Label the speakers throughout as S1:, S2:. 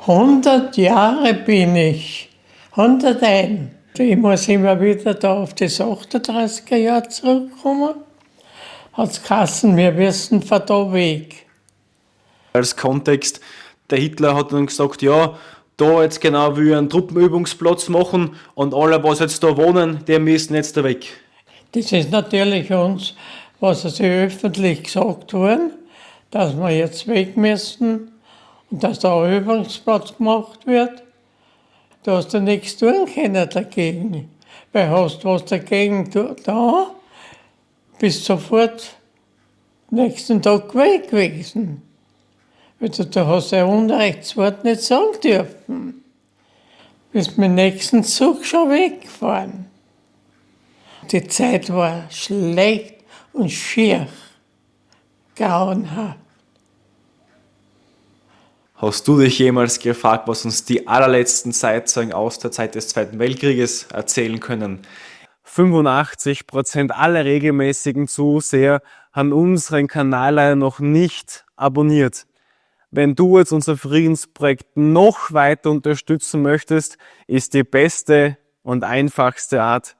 S1: 100 Jahre bin ich. 101. Ich muss immer wieder da auf das 38er Jahr zurückkommen. Hat es geheißen, wir wissen von da weg.
S2: Als Kontext, der Hitler hat dann gesagt, ja, da jetzt genau will ich einen Truppenübungsplatz machen und alle, was jetzt da wohnen, die müssen jetzt da weg.
S1: Das ist natürlich uns, was also öffentlich gesagt worden, dass wir jetzt weg müssen und dass da ein Übungsplatz gemacht wird. Du hast ja nichts tun können dagegen. Weil hast was dagegen da, bist sofort nächsten Tag weg gewesen. Weil du hast ein Unrechtswort nicht sagen dürfen. Bist mit dem nächsten Zug schon weggefahren. Die Zeit war schlecht und schier, grauenhaft.
S2: Hast du dich jemals gefragt, was uns die allerletzten Zeitzeugen aus der Zeit des Zweiten Weltkrieges erzählen können? 85% aller regelmäßigen Zuseher haben unseren Kanal leider noch nicht abonniert. Wenn du jetzt unser Friedensprojekt noch weiter unterstützen möchtest, ist die beste und einfachste Art,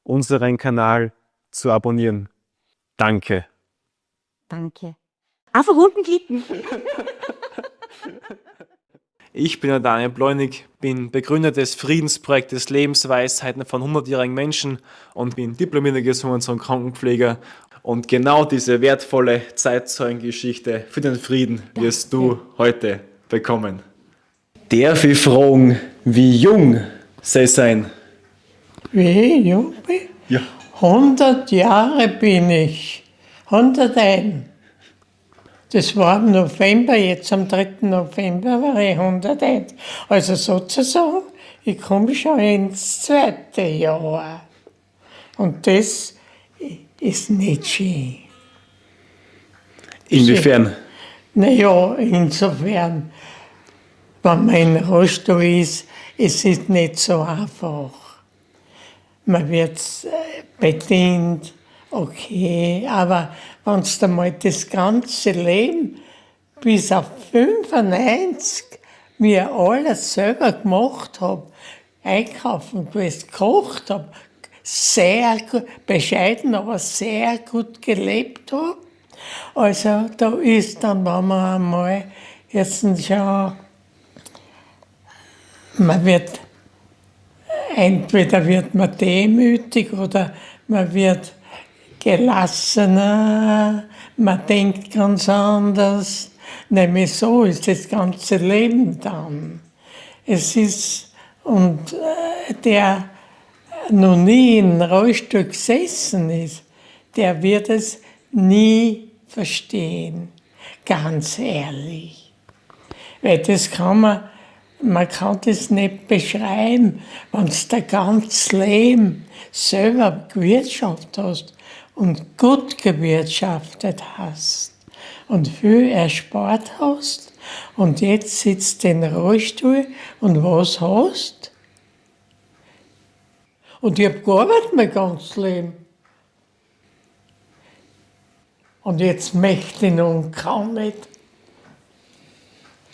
S2: unseren Kanal zu abonnieren. Danke.
S3: Danke. Einfach unten klicken.
S2: Ich bin der Daniel Bleunig, bin Begründer des Friedensprojektes Lebensweisheiten von 100-jährigen Menschen und bin diplomierter Gesundheits- und Krankenpfleger. Und genau diese wertvolle Zeitzeugengeschichte für den Frieden wirst du heute bekommen. Darf ich fragen, wie jung sie sein?
S1: Wie jung bin ich?
S2: Ja.
S1: 100 Jahre bin ich. 101. Das war im November, jetzt am 3. November war ich 101. Also sozusagen, ich komme schon ins zweite Jahr. Und das ist nicht schön.
S2: Inwiefern?
S1: Naja, insofern, wenn man in Rostock ist, es ist nicht so einfach. Man wird bedient, okay, aber wenn du mal das ganze Leben bis auf 95 mir alles selber gemacht habe, einkaufen gewesen, gekocht habe, sehr gut, bescheiden, aber sehr gut gelebt habe. Also da ist dann, wenn man einmal jetzt schon, man wird, entweder wird man demütig oder man wird gelassener, man denkt ganz anders. Nämlich so ist das ganze Leben dann. Es ist, und der noch nie in Rollstuhl gesessen ist, der wird es nie verstehen. Ganz ehrlich. Weil das kann man kann das nicht beschreiben, wenn du dein ganzes Leben selber gewirtschaftet hast und gut gewirtschaftet hast und viel erspart hast und jetzt sitzt du in den Rollstuhl und was hast? Und ich habe gearbeitet mein ganzes Leben. Und jetzt möchte ich noch und kann nicht.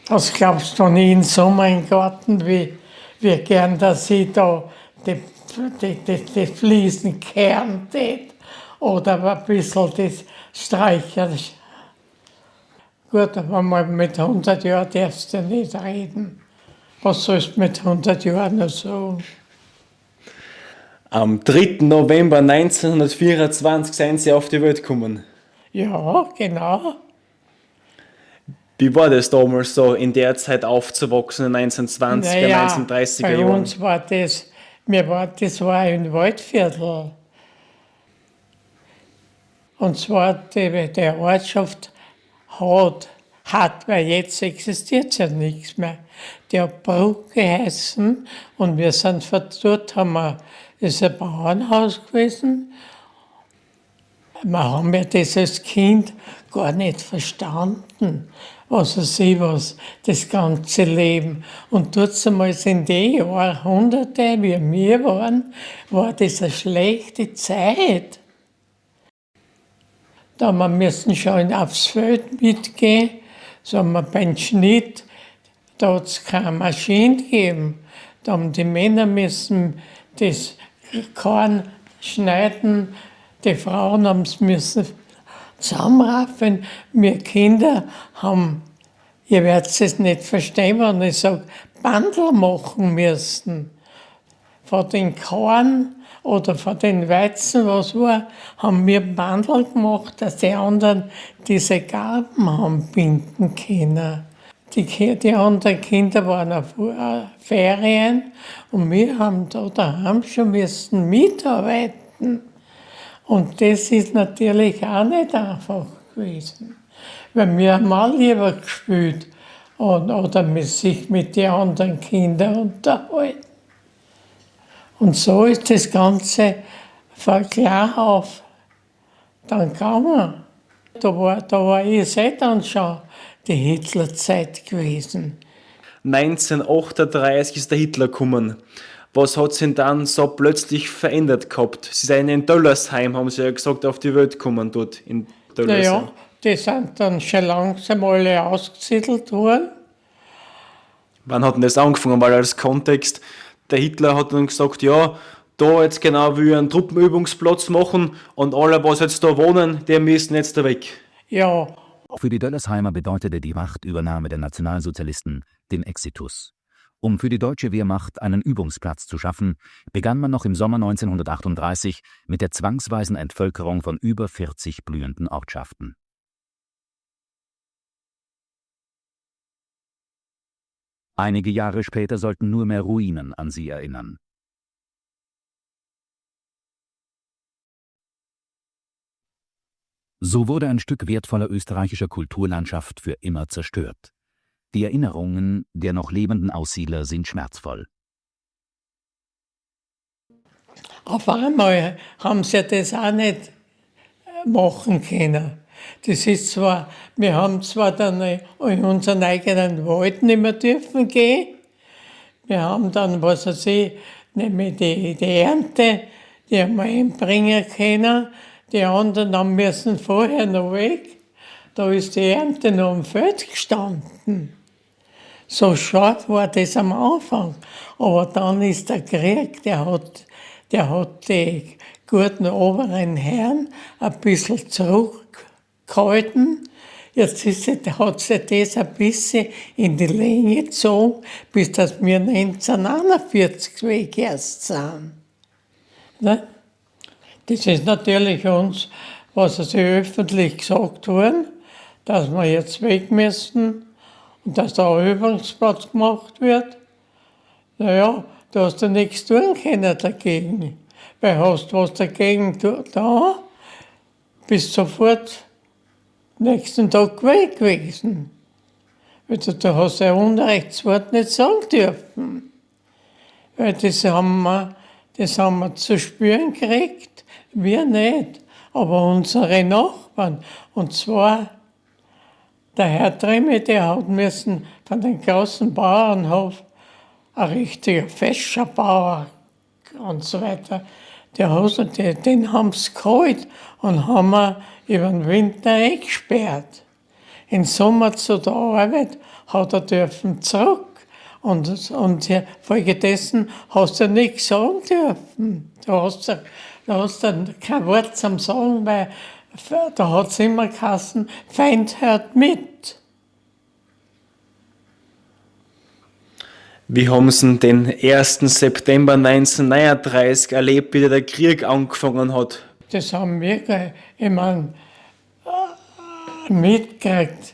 S1: Was glaubst du, wenn ich in den Sommer im Garten, wie gern, dass ich da die Fliesen kehren tät oder ein bisschen das streichern. Gut, aber mal mit 100 Jahren darfst du nicht reden. Was sollst du mit 100 Jahren noch sagen?
S2: Am 3. November 1924 sind sie auf die Welt gekommen.
S1: Ja, genau.
S2: Wie war das damals so, in der Zeit aufzuwachsen, in den 1920er,
S1: Naja,
S2: 1930er
S1: bei
S2: Jahren?
S1: uns war das, das war ein Waldviertel. Und zwar der Ortschaft hat, weil jetzt existiert ja nichts mehr. Die hat Bruck geheißen und wir sind von dort, das ist ein Bauernhaus gewesen. Wir haben ja das als Kind gar nicht verstanden, das ganze Leben. Und damals in den Jahrhunderten, wie wir waren, war das eine schlechte Zeit. Da wir müssen schon aufs Feld mitgehen, sagen wir beim Schnitt, Da hat es keine Maschine gegeben. Da haben die Männer müssen das Korn schneiden, die Frauen haben es müssen zusammenraffen. Wir Kinder haben, ihr werdet es nicht verstehen, wenn ich sage, Bandel machen müssen. Von den Korn oder von den Weizen, was war, haben wir Bandel gemacht, dass die anderen diese Garben haben binden können. Die anderen Kinder waren auf Ferien und wir haben da daheim schon müssen mitarbeiten. Und das ist natürlich auch nicht einfach gewesen. Weil wir haben auch lieber gespielt oder sich mit den anderen Kindern unterhalten. Und so ist das Ganze von klar auf dann gegangen. Da war ich dann schon die Hitlerzeit gewesen.
S2: 1938 ist der Hitler gekommen. Was hat sich dann so plötzlich verändert gehabt? Sie sind in Döllersheim, haben Sie ja gesagt, auf die Welt gekommen dort in Döllersheim.
S1: Naja, die sind dann schon langsam alle ausgesiedelt worden.
S2: Wann hat denn das angefangen? Weil als Kontext, der Hitler hat dann gesagt, ja, da jetzt genau will ich einen Truppenübungsplatz machen und alle, was jetzt da wohnen, die müssen jetzt da weg.
S1: Ja,
S4: Für die Döllersheimer bedeutete die Machtübernahme der Nationalsozialisten den Exitus. Um für die deutsche Wehrmacht einen Übungsplatz zu schaffen, begann man noch im Sommer 1938 mit der zwangsweisen Entvölkerung von über 40 blühenden Ortschaften. Einige Jahre später sollten nur mehr Ruinen an sie erinnern. So wurde ein Stück wertvoller österreichischer Kulturlandschaft für immer zerstört. Die Erinnerungen der noch lebenden Aussiedler sind schmerzvoll.
S1: auf einmal haben sie das auch nicht machen können. Das ist zwar, wir haben zwar dann in unseren eigenen Wald nicht mehr dürfen gehen. Wir haben dann, was weiß ich, nämlich die Ernte, die haben wir einbringen können. Die anderen haben müssen vorher noch weg. Da ist die Ernte noch am Feld gestanden. So scharf war das am Anfang. Aber dann ist der Krieg, der hat die guten oberen Herren ein bisschen zurückgehalten. Jetzt hat sich das ein bisschen in die Länge gezogen, bis dass wir 1941 weg erst sind. Ne? Das ist natürlich uns, was also öffentlich gesagt worden, dass wir jetzt weg müssen und dass da ein Übungsplatz gemacht wird. Naja, du hast ja nichts tun können dagegen. Weil hast was dagegen da, bist sofort nächsten Tag weg gewesen. Weil du hast ja Unrechtswort nicht sagen dürfen. Weil das haben wir zu spüren gekriegt, wir nicht, aber unsere Nachbarn. Und zwar der Herr Trimme, der hat müssen von dem großen Bauernhof, ein richtiger Fäscherbauer und so weiter, den haben sie geholt und haben wir über den Winter eingesperrt. Im Sommer zu der Arbeit hat er dürfen zurück. Und folgedessen hast du nichts sagen dürfen. Da hast du kein Wort zum Sagen, weil da hat es immer geheißen, Feind hört mit.
S2: Wie haben Sie den 1. September 1939 erlebt, wie der Krieg angefangen hat?
S1: Das haben wir, ich meine, mitgekriegt.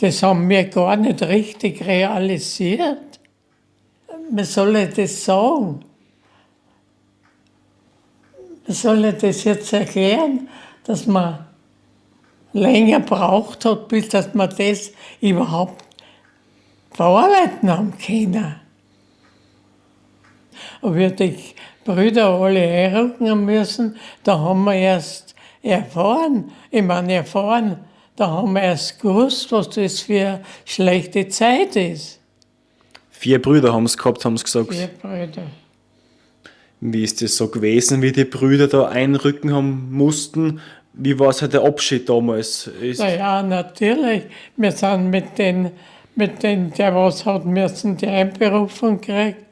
S1: Das haben wir gar nicht richtig realisiert. Wie soll ich das sagen? Wie soll ich das jetzt erklären, dass man länger braucht hat, bis dass man das überhaupt verarbeiten haben können? Und wir die Brüder alle einrücken haben müssen, da haben wir erst erfahren, da haben wir erst gewusst, was das für eine schlechte Zeit ist.
S2: 4 Brüder haben es gehabt, haben sie gesagt.
S1: 4 Brüder.
S2: Wie ist das so gewesen, wie die Brüder da einrücken haben mussten? Wie war es halt der Abschied damals?
S1: Naja, natürlich. Wir sind mit den mit denen, der was hat müssen, die Einberufung gekriegt,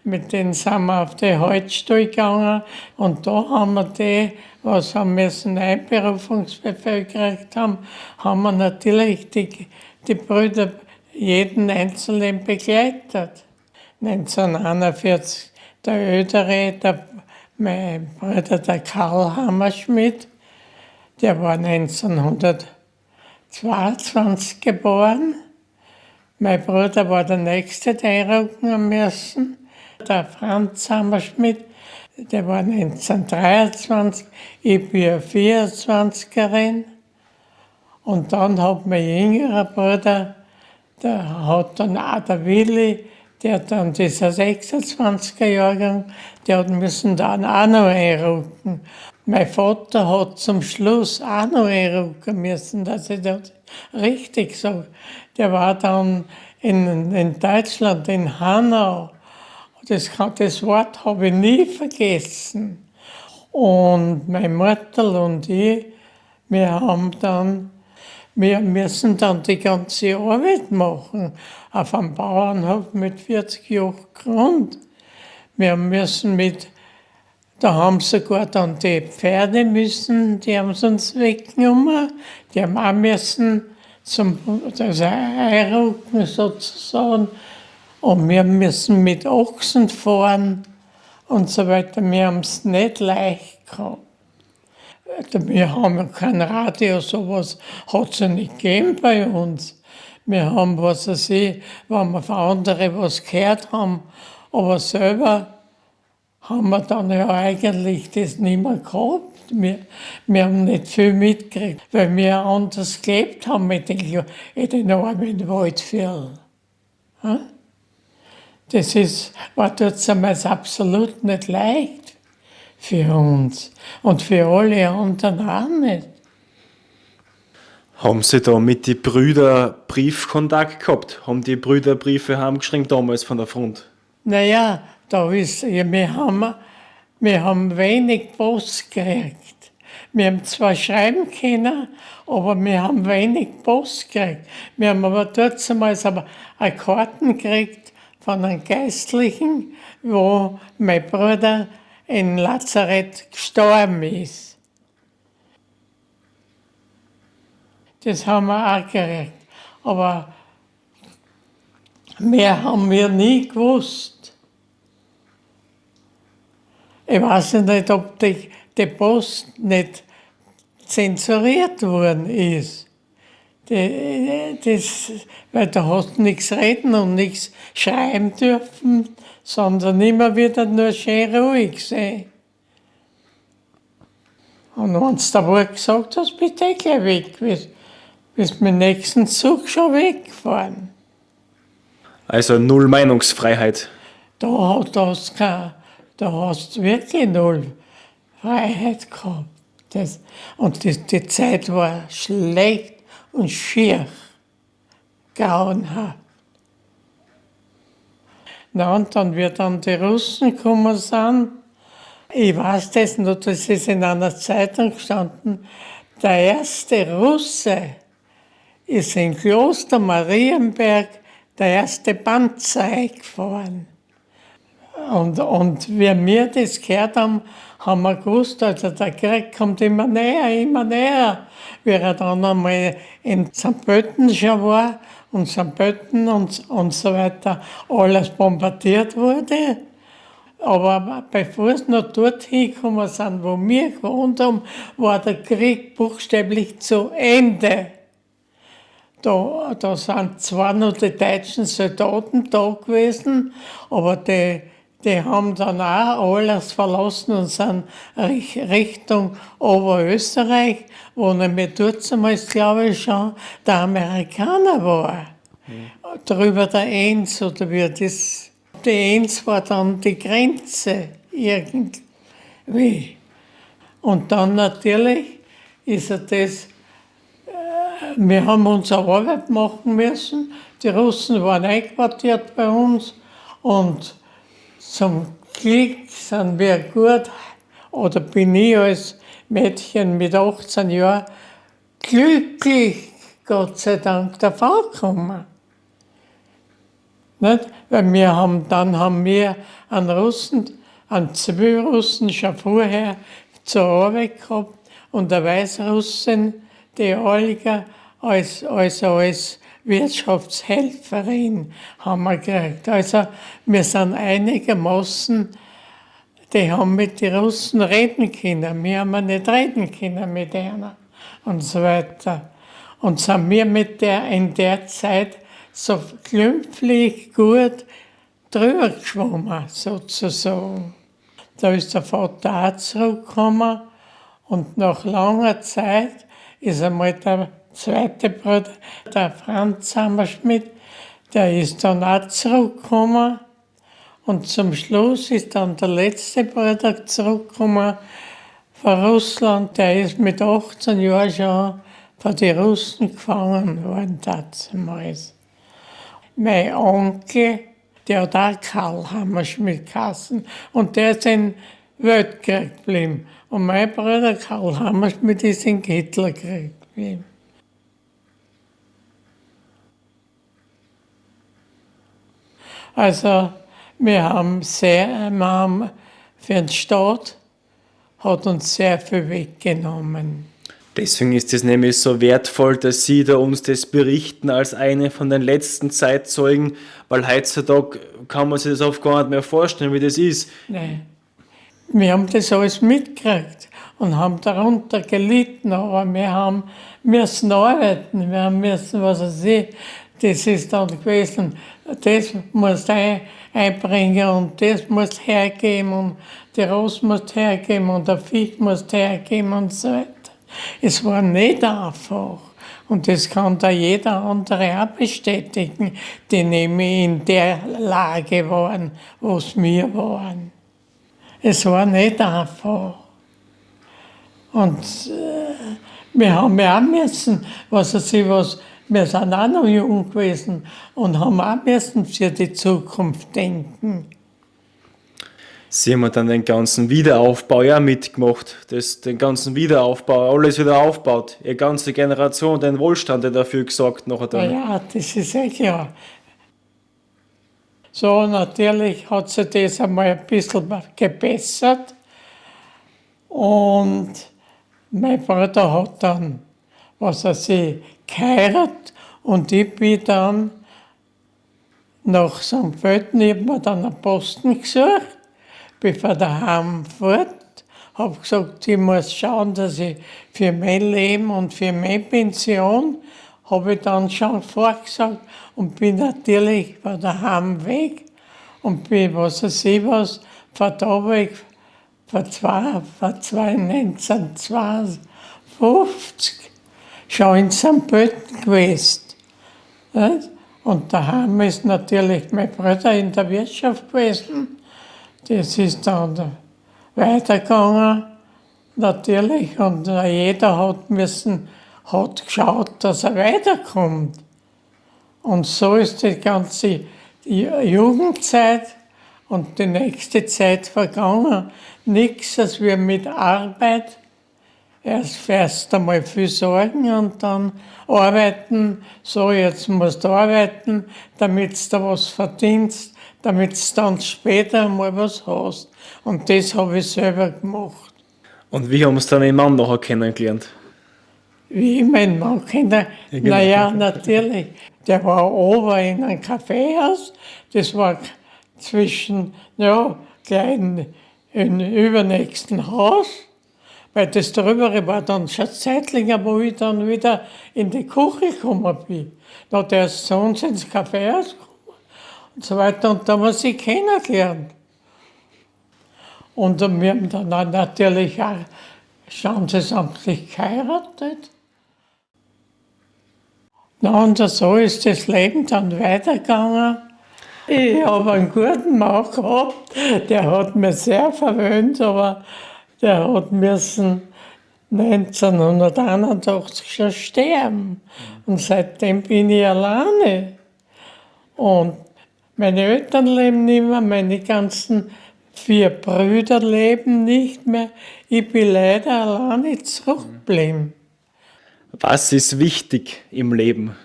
S1: mit denen sind wir auf die Holzstall gegangen und da haben wir die, was haben müssen, Einberufungsbefehl gekriegt haben wir natürlich die Brüder jeden Einzelnen begleitet. 1941 der Ödere, mein Bruder, der Karl Hammerschmidt, der war 1922 geboren. Mein Bruder war der Nächste, der einrücken haben müssen. Der Franz Hammerschmidt, der war 1923, ich bin eine 24erin. Und dann hat mein jüngerer Bruder, der hat dann auch der Willi, der dann dieser 26er Jahrgang, der hat müssen dann auch noch einrücken. Mein Vater hat zum Schluss auch noch einrücken müssen, dass ich das richtig sage. Der war dann in Deutschland, in Hanau. Das Wort habe ich nie vergessen. Und meine Mutter und ich, wir müssen dann die ganze Arbeit machen. Auf einem Bauernhof mit 40 Jahren Grund. Wir müssen da haben sogar dann die Pferde die haben sie uns weggenommen. Die haben auch müssen einrücken sozusagen. Und wir müssen mit Ochsen fahren und so weiter. Wir haben es nicht leicht gehabt. Wir haben ja kein Radio, sowas hat es ja nicht gegeben bei uns. Wir haben, was weiß ich, wenn wir von anderen was gehört haben, aber selber haben wir dann ja eigentlich das nicht mehr gehabt. Wir haben nicht viel mitgekriegt, weil wir anders gelebt haben in den armen Waldvierteln. Das war damals absolut nicht leicht für uns und für alle anderen auch nicht.
S2: Haben Sie da mit den Brüdern Briefkontakt gehabt? Haben die Brüder Briefe heimgeschrieben damals von der Front?
S1: Naja, wir haben wenig Post gekriegt. Wir haben zwar schreiben können, aber wir haben wenig Post gekriegt. Wir haben aber damals eine Karten gekriegt von einem Geistlichen, wo mein Bruder in Lazarett gestorben ist. Das haben wir auch gekriegt. Aber mehr haben wir nie gewusst. Ich weiß nicht, ob die Post nicht zensuriert worden ist. Weil da hast du nichts reden und nichts schreiben dürfen, sondern immer wieder nur schön ruhig sein. Und wenn du da wohl gesagt hast, bist du gleich weg, bist mit dem nächsten Zug schon weggefahren.
S2: Also null Meinungsfreiheit.
S1: Da hast du wirklich null Freiheit gehabt. Die Zeit war schlecht und schier, grauenhaft. Na, und dann, wie dann die Russen gekommen sind, ich weiß das noch, das ist in einer Zeitung gestanden, der erste Russe ist in Kloster Marienberg der erste Panzer eingefahren. Und wie wir das gehört haben, haben wir gewusst, also der Krieg kommt immer näher, immer näher. Wie er dann einmal in St. Pölten schon war und St. Pölten und so weiter alles bombardiert wurde. Aber bevor es noch dorthin gekommen sind, wo wir gewohnt haben, war der Krieg buchstäblich zu Ende. Da sind zwar noch die deutschen Soldaten da gewesen, aber die haben dann auch alles verlassen und sind Richtung Oberösterreich, wo nämlich damals, glaube ich, schon der Amerikaner war. Drüber der Enz oder wie das. Die Enz war dann die Grenze irgendwie. Und dann natürlich ist das. Wir haben unsere Arbeit machen müssen. Die Russen waren einquartiert bei uns und zum Glück sind wir gut, oder bin ich als Mädchen mit 18 Jahren glücklich, Gott sei Dank, davon gekommen. Nicht? Weil dann haben wir einen Zivilrussen schon vorher zur Arbeit gehabt und eine Weißrussin, die Olga, als Wirtschaftshelferin haben wir gekriegt. Also wir sind einigermaßen, die haben mit den Russen reden können. Wir haben nicht reden können mit ihnen und so weiter. Und sind wir in der Zeit so glimpflich gut drüber geschwommen, sozusagen. Da ist der Vater auch zurückgekommen und nach langer Zeit ist einmal der zweite Bruder, der Franz Hammerschmidt, der ist dann auch zurückgekommen. Und zum Schluss ist dann der letzte Bruder zurückgekommen von Russland. Der ist mit 18 Jahren schon von den Russen gefangen worden damals. Mein Onkel, der hat auch Karl Hammerschmidt geheißen und der ist in den Weltkrieg geblieben. Und mein Bruder Karl Hammerschmidt ist in den Hitlerkrieg geblieben. Also wir haben für den Staat hat uns sehr viel weggenommen.
S2: Deswegen ist es nämlich so wertvoll, dass Sie da uns das berichten als eine von den letzten Zeitzeugen, weil heutzutage kann man sich das oft gar nicht mehr vorstellen, wie das ist.
S1: Nein. Wir haben das alles mitgekriegt und haben darunter gelitten, aber wir müssen arbeiten, wir müssen, was weiß ich, das ist dann gewesen, das musst du einbringen und das musst du hergeben und die Rose musst du hergeben und der Fisch musst du hergeben und so weiter. Es war nicht einfach. Und das kann da jeder andere auch bestätigen, die nämlich in der Lage waren, wo es wir waren. Es war nicht einfach. Und wir haben ja auch müssen, wir sind auch noch jung gewesen und haben auch müssen für die Zukunft denken.
S2: Sie haben dann den ganzen Wiederaufbau ja mitgemacht, den ganzen Wiederaufbau, alles wieder aufgebaut. Ihre ganze Generation, den Wohlstand dafür gesorgt nachher dann.
S1: Ja, das ist ja klar. So, natürlich hat sich das einmal ein bisschen gebessert. Und mein Bruder hat dann, geheiratet und ich bin dann nach St. Pölten, ich habe mir dann einen Posten gesucht, bin von daheim fort, habe gesagt, ich muss schauen, dass ich für mein Leben und für meine Pension, habe ich dann schon vorgesagt und bin natürlich von daheim weg und bin, von da weg, von 1952 schon in St. Pölten gewesen. Nicht? Und daheim ist natürlich mein Bruder in der Wirtschaft gewesen. Das ist dann weitergegangen, natürlich. Und jeder hat geschaut, dass er weiterkommt. Und so ist die ganze Jugendzeit und die nächste Zeit vergangen. Nichts, dass wir mit Arbeit erst einmal viel sorgen und dann arbeiten. So, jetzt musst du arbeiten, damit du was verdienst, damit du dann später mal was hast. Und das habe ich selber gemacht.
S2: Und wie haben Sie dann Ihren Mann nachher kennengelernt?
S1: Wie ich meinen Mann kenne?
S2: Ja, genau.
S1: Naja, natürlich. Der war oben in einem Kaffeehaus. Das war zwischen, gleich im übernächsten Haus. Weil das drüber war dann schon zeitlicher, wo ich dann wieder in die Küche gekommen bin. Der ist zu uns ins Kaffeehaus gekommen und so weiter. Und da haben wir sie kennengelernt. Und wir haben dann natürlich auch standesamtlich geheiratet. Und so ist das Leben dann weitergegangen. Ich habe einen guten Mann gehabt, der hat mich sehr verwöhnt, aber der hat müssen 1981 schon sterben. Und seitdem bin ich alleine. Und meine Eltern leben nicht mehr, meine ganzen 4 Brüder leben nicht mehr. Ich bin leider alleine zurückgeblieben.
S2: Was ist wichtig im Leben?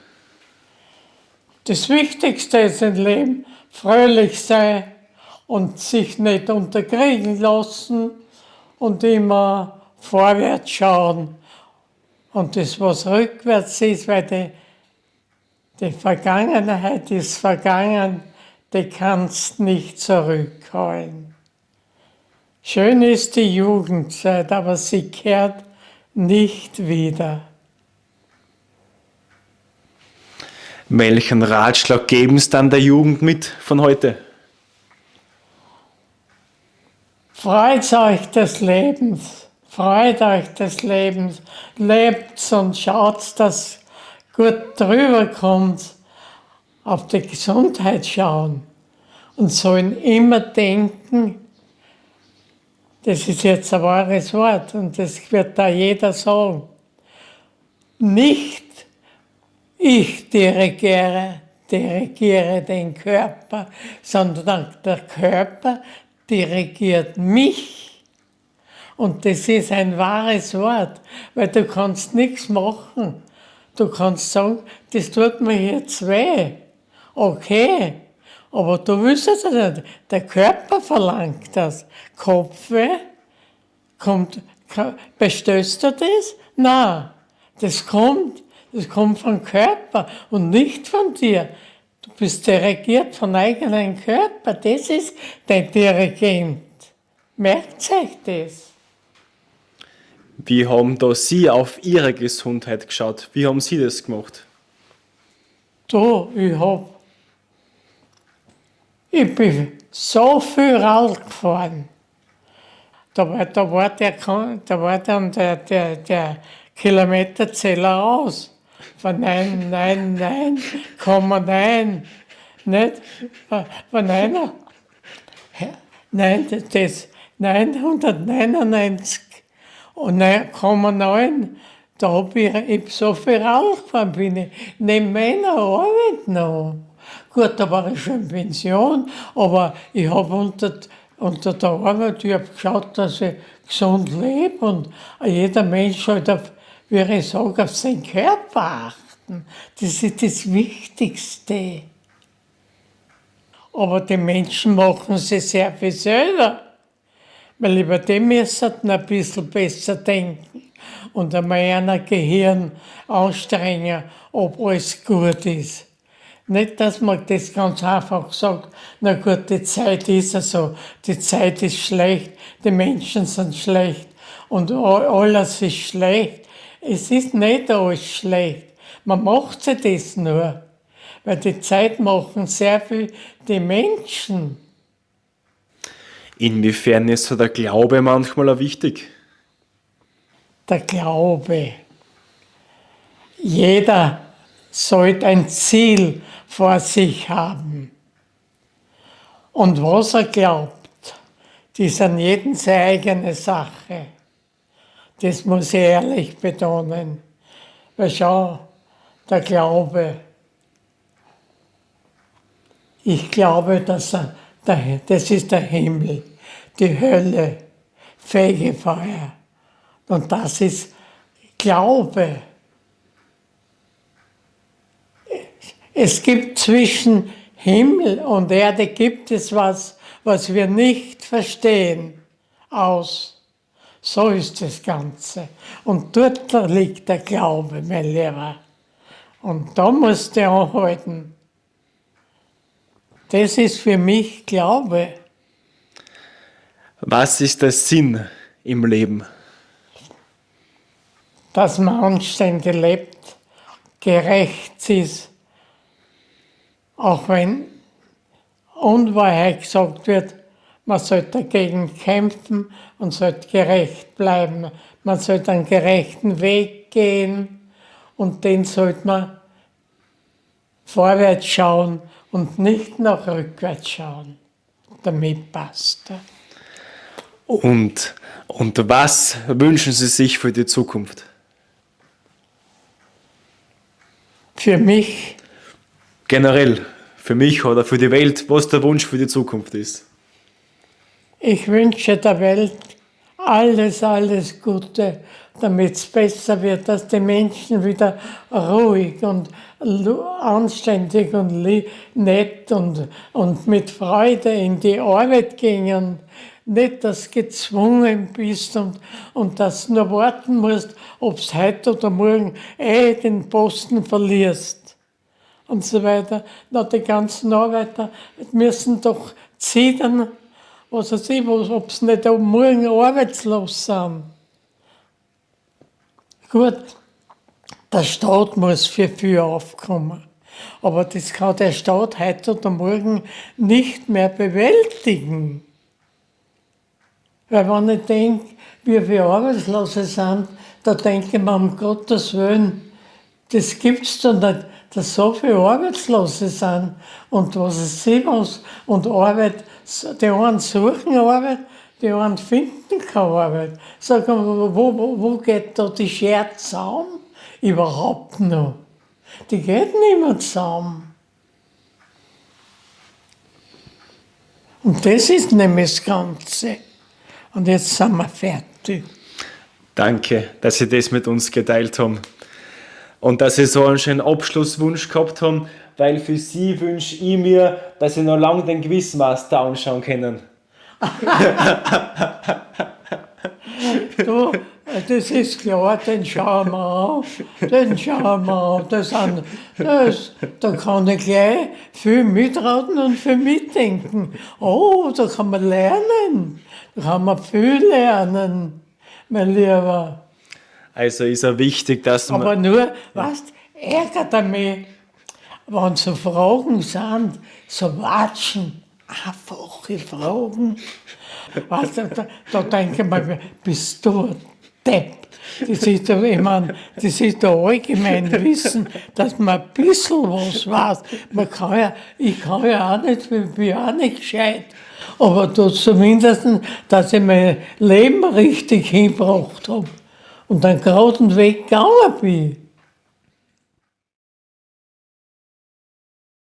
S1: Das Wichtigste ist im Leben, fröhlich sein und sich nicht unterkriegen lassen und immer vorwärts schauen. Und das, was rückwärts ist, weil die Vergangenheit ist vergangen, die kannst nicht zurückholen. Schön ist die Jugendzeit, aber sie kehrt nicht wieder.
S2: Welchen Ratschlag geben Sie dann der Jugend mit von heute?
S1: Freut euch des Lebens, freut euch des Lebens, lebt und schaut, dass gut drüber kommt, auf die Gesundheit schauen und sollen immer denken, das ist jetzt ein wahres Wort und das wird da jeder sagen, nicht ich dirigiere den Körper, sondern der Körper dirigiert mich. Und das ist ein wahres Wort, weil du kannst nichts machen. Du kannst sagen, das tut mir jetzt weh. Okay, aber du willst es nicht. Der Körper verlangt das. Kopfweh, bestellst du das? Nein, das kommt vom Körper und nicht von dir. Du bist dirigiert vom eigenen Körper, das ist dein Dirigent. Merkt euch das.
S2: Wie haben da Sie auf Ihre Gesundheit geschaut? Wie haben Sie das gemacht?
S1: Ich bin so viel Rad gefahren. Da war dann der Kilometerzähler aus. Von 9,9, nicht? Von einer, nein, das 999 und 9,9. Da habe ich so viel rausgefahren, bin ich neben meiner Arbeit noch. Gut, da war ich schon in Pension, aber ich habe unter der Arbeit, ich habe geschaut, dass ich gesund lebe und jeder Mensch halt auf, wie ich sage, auf seinen Körper achten. Das ist das Wichtigste. Aber die Menschen machen sich sehr viel selber, weil über die müssen sie ein bisschen besser denken und einmal ihr Gehirn anstrengen, ob alles gut ist. Nicht, dass man das ganz einfach sagt, na gut, die Zeit ist ja so, die Zeit ist schlecht, die Menschen sind schlecht und alles ist schlecht. Es ist nicht alles schlecht. Man macht sich das nur, weil die Zeit machen sehr viel die Menschen.
S2: Inwiefern ist so der Glaube manchmal auch wichtig?
S1: Der Glaube. Jeder sollte ein Ziel vor sich haben. Und was er glaubt, das ist an jedem seine eigene Sache. Das muss ich ehrlich betonen. Weil schau, der Glaube, ich glaube, das ist der Himmel, die Hölle, Fegefeuer. Und das ist Glaube. Es gibt zwischen Himmel und Erde gibt es was wir nicht verstehen, aus. So ist das Ganze. Und dort liegt der Glaube, mein Lieber. Und da musst du anhalten. Das ist für mich Glaube.
S2: Was ist der Sinn im Leben?
S1: Dass man anständig lebt, gerecht ist, auch wenn Unwahrheit gesagt wird, man sollte dagegen kämpfen und sollte gerecht bleiben. Man sollte einen gerechten Weg gehen und den sollte man vorwärts schauen und nicht nach rückwärts schauen. Damit passt.
S2: Und was wünschen Sie sich für die Zukunft?
S1: Für mich,
S2: Generell, für mich oder für die Welt, was der Wunsch für die Zukunft ist?
S1: ich wünsche der Welt alles Gute, damit es besser wird, dass die Menschen wieder ruhig und anständig und nett und mit Freude in die Arbeit gingen. Nicht, dass du gezwungen bist und dass du nur warten musst, ob du heute oder morgen den Posten verlierst. Und so weiter. Na, die ganzen Arbeiter müssen doch ziehen, was weiß ich, ob sie nicht morgen arbeitslos sind. Gut, der Staat muss für viel aufkommen. Aber das kann der Staat heute oder morgen nicht mehr bewältigen. Weil wenn ich denke, wie viele Arbeitslose sind, da denke ich mir, um Gottes Willen, das gibt's doch nicht, dass so viele Arbeitslose sind und was es sie was und Arbeit, die einen suchen Arbeit, die einen finden keine Arbeit. Sag mal, wo geht da die Schere zusammen? Überhaupt noch. Die geht nicht mehr zusammen. Und das ist nämlich das Ganze. Und jetzt sind wir fertig.
S2: Danke, dass Sie das mit uns geteilt haben. Und dass Sie so einen schönen Abschlusswunsch gehabt haben, weil für Sie wünsche ich mir, dass Sie noch lange den Quizmaster anschauen können.
S1: Du, das ist klar, den schauen wir an. Den schauen wir an. Da kann ich gleich viel mitraten und viel mitdenken. Oh, da kann man lernen. Da kann man viel lernen, mein Lieber.
S2: Also ist ja wichtig, dass man...
S1: Aber nur, weißt, ärgert mich, wenn so Fragen sind, so Watschen, einfache Fragen. Weißt du, da denke ich mir, bist du ein Depp? Das ist doch, ich meine, das ist doch allgemein Wissen, dass man ein bisschen was weiß. Ich kann ja auch nicht, ich bin auch nicht gescheit. Aber da zumindest, dass ich mein Leben richtig hingebracht habe und dann gerade den Weg gegangen bin.